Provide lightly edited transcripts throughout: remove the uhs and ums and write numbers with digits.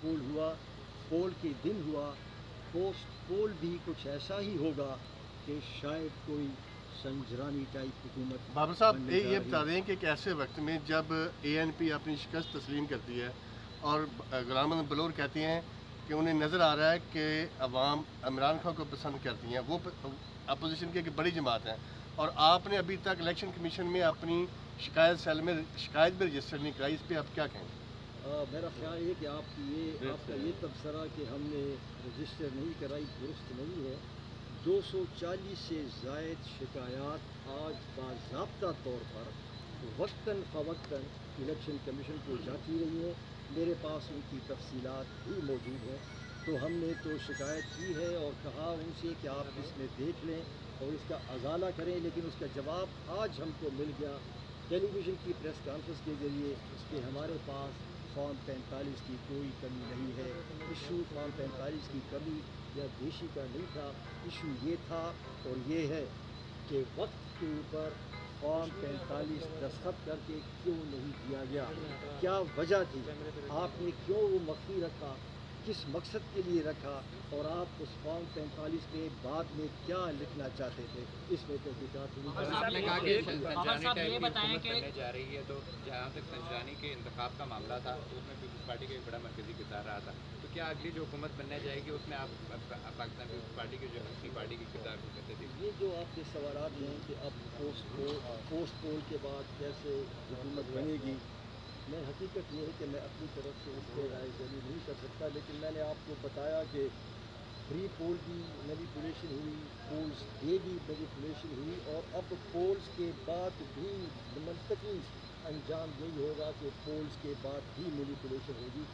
पोल हुआ, पोल के दिन हुआ, पोस्ट पोल भी कुछ ऐसा ही होगा कि शायद कोई संजरानी टाइप हुकूमत। बाबर साहब ये बता दें कि एक ऐसे वक्त में जब ANP अपनी शिकस्त तस्लीम करती है और गुलाम अहमद बलोर कहते हैं कि उन्हें नज़र आ रहा है कि अवाम इमरान खान को पसंद करती हैं, वो अपोजिशन की एक बड़ी जमात है, और आपने अभी तक इलेक्शन कमीशन में अपनी शिकायत सेल में शिकायत भी रजिस्टर नहीं कराई, इस पर आप क्या कहें? मेरा ख्याल है कि आपका ये तबसरा कि हमने रजिस्टर नहीं कराई दुरुस्त नहीं है। 240 से ज़ायद शिकायत आज बाज़ाब्ता तौर पर वक्तन फ़वक्तन इलेक्शन कमीशन को जाती रही है। मेरे पास उनकी तफसीलात भी मौजूद हैं। तो हमने तो शिकायत की है और कहा उनसे कि आप इसमें देख लें और इसका अजाला करें, लेकिन उसका जवाब आज हमको मिल गया टेलीविज़न की प्रेस कॉन्फ्रेंस के ज़रिए कि हमारे पास फॉर्म 45 की कोई कमी नहीं है। इशू फॉर्म 45 की कमी या देशी का नहीं था, इशू ये था और ये है कि वक्त के ऊपर फॉर्म 45 दस्तखत करके क्यों नहीं दिया गया, क्या वजह थी, आपने क्यों वो मख्फी रखा, किस मकसद के लिए रखा, और आप उस फॉर्म 45 पे बाद में क्या लिखना चाहते थे, इसमें तहकीकात हुई। आपने कहा कि संजरानी ये बताएं कि जा रही है, तो जहाँ तक संजरानी के इंतखाब का मामला था तो उसमें पीपल्स पार्टी का एक बड़ा मरकजी किरदार रहा था, तो क्या अगली जो हुकूमत बनने जाएगी उसमें आप पाकिस्तान पीपल्स पार्टी के जो दूसरी पार्टी के किरदार को कहते थे? ये जो आपके सवाल हैं कि अब पोस्ट पोल के बाद कैसे हुकूमत बनेगी, मैं हकीकत ये है कि मैं अपनी तरफ से इस पर राय ज़रूर नहीं कर सकता, लेकिन मैंने आपको बताया कि प्री पोल की मैनिपुलेशन हुई, पोल्स डे भी मैनिपुलेशन हुई, और अब पोल्स के बाद भी मंतकी अंजाम यही होगा कि पोल्स के बाद भी मैनिपुलेशन होगी।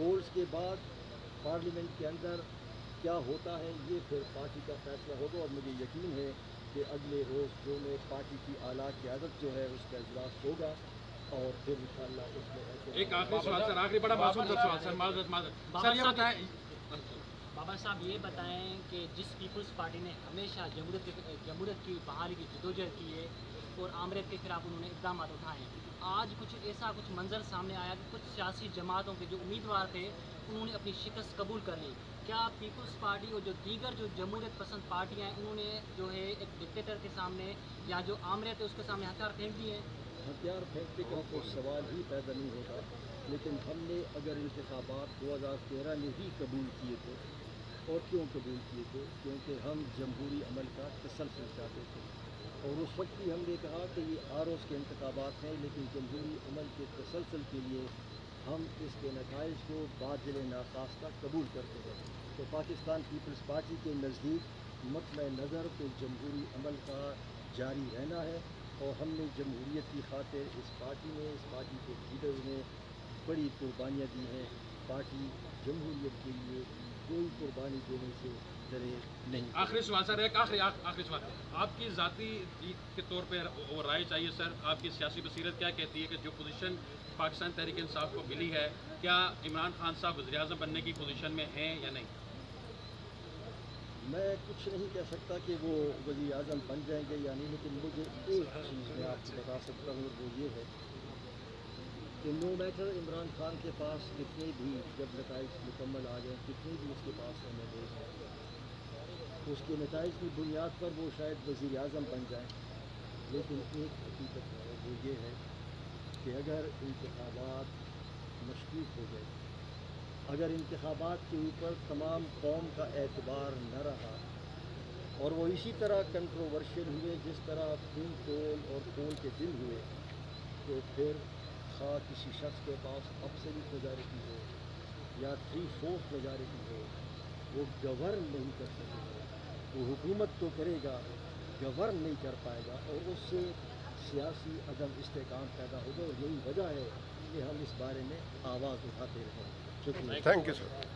पोल्स के बाद पार्लियामेंट के अंदर क्या होता है ये फिर पार्टी का फैसला होगा, और मुझे यकीन है कि अगले रोज़ जो में पार्टी की आला क़यादत जो है उसका इजलास होगा और फिर इंशाअल्लाह उसमें ऐसे। एक आखिरी सवाल सर, आखिरी बड़ा मासूम सवाल सर, सर ये बताएं, बाबा साहब ये बताएं कि जिस पीपल्स पार्टी ने हमेशा जमहूरियत की बहाली की जदोजहद की है और आमरीत के खिलाफ उन्होंने इक़दाम उठाए हैं, आज कुछ मंजर सामने आया कि कुछ सियासी जमातों के जो उम्मीदवार थे उन्होंने अपनी शिकस्त कबूल कर ली। क्या पीपल्स पार्टी और जो दीगर जो जमहूरियत पसंद पार्टियाँ हैं उन्होंने जो है एक डिक्टेटर के सामने या जो आमरीत है उसके सामने हथियार फेंक दिए हैं? हथियार फेंकने का तो सवाल ही पैदा नहीं होता, लेकिन हमने अगर इंतखाबात 2013 में ही कबूल किए थे, और क्यों कबूल किए थे, क्योंकि हम जमहूरी अमल का तसलसल चाहते थे, और उस वक्त ही हमने कहा कि ये आरोज़ के इंतखाबात हैं, लेकिन जमहूरी अमल के तसलसल के लिए हम इसके नताइज को बादल नाखास्ता कबूल करते हैं। तो पाकिस्तान पीपल्स पार्टी के नज़दीक मतम नज़र तो जमहूरी अमल का जारी रहना है, और हमने जमहूरियत की खातिर इस पार्टी के लीडर्स ने बड़ी कुर्बानियाँ दी हैं। पार्टी जमहूरियत के लिए कोई कुर्बानी देने से डरे नहीं। आखिरी सवाल सर, एक आखिरी सवाल, आपकी ज़ाती के तौर पर वो राय चाहिए सर, आपकी सियासी बसीरत क्या कहती है कि जो पोजीशन पाकिस्तान तहरीक इंसाफ को मिली है, क्या इमरान खान साहब वज़ीर आज़म बनने की पोजीशन में हैं या नहीं? मैं कुछ नहीं कह सकता कि वो वज़ीर आज़म बन जाएंगे या नहीं, लेकिन मुझे एक चीज़ मैं आपको बता सकता हूँ, वो ये है कि नो मैटर इमरान खान के पास कितने भी जब नताइज मुकम्मल आ जाए, कितने भी उसके पास एमएलएज़ हैं, उसके नताइज की बुनियाद पर वो शायद वज़ीर आज़म बन जाए, लेकिन एक हकीकत है वो ये है कि अगर इंतखाबात मशकूक हो गए, अगर इंतखाबात के ऊपर तमाम कौम का एतबार न रहा और वो इसी तरह कंट्रोवर्शियल हुए जिस तरह प्री पोल और पोल के दिन हुए, तो फिर खा किसी शख्स के पास एब्सोल्यूट मेजॉरिटी हो या 3/4 मेजॉरिटी हो, वो गवर्न नहीं कर सकेगा। वो हुकूमत तो करेगा, गवर्न नहीं कर पाएगा, और उससे सियासी अदम इस्तेकाम पैदा होगा, और यही वजह है कि हम इस बारे में आवाज़ उठाते रहें। Thank you sir.